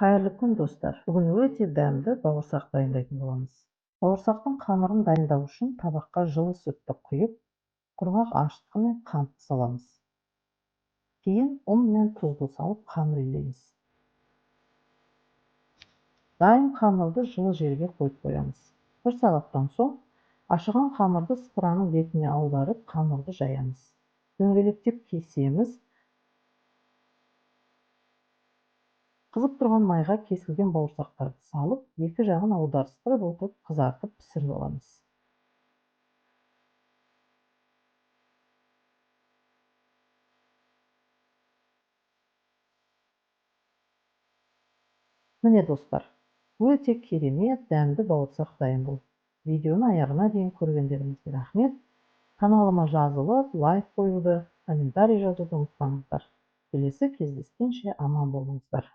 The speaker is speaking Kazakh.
Қайырлы күн достар. Бүгін өте дәмді бауырсақ дайындайтын боламыз. Бауырсақтың қамырын дайындау үшін табаққа жылы сүтті құйып, құрғақ ашытқы мен қантты саламыз. Кейін ұн мен тұзды салып қамыр илейміз. Дайын қамырды жылы жерге қойып қоямыз. 1 сағаттан соң ашыған қамырды сыпыраның бетіне аударып, қамырды жаямыз. Дөңгелектеп кесеміз. Қызып тұрған майға кесілген бауырсақтарды салып, екі жағын аударыстырып отырып, қызартып пісіріп аламыз. Міне достар, өте керемет дәмді бауырсақ дайын болды. Видеоны аяғына дейін көргендеріңізге рахмет. Каналыма жазылып, лайк қоюды, комментарий жазуды ұмытпаңыздар. Келесі кездескенше аман болыңыздар.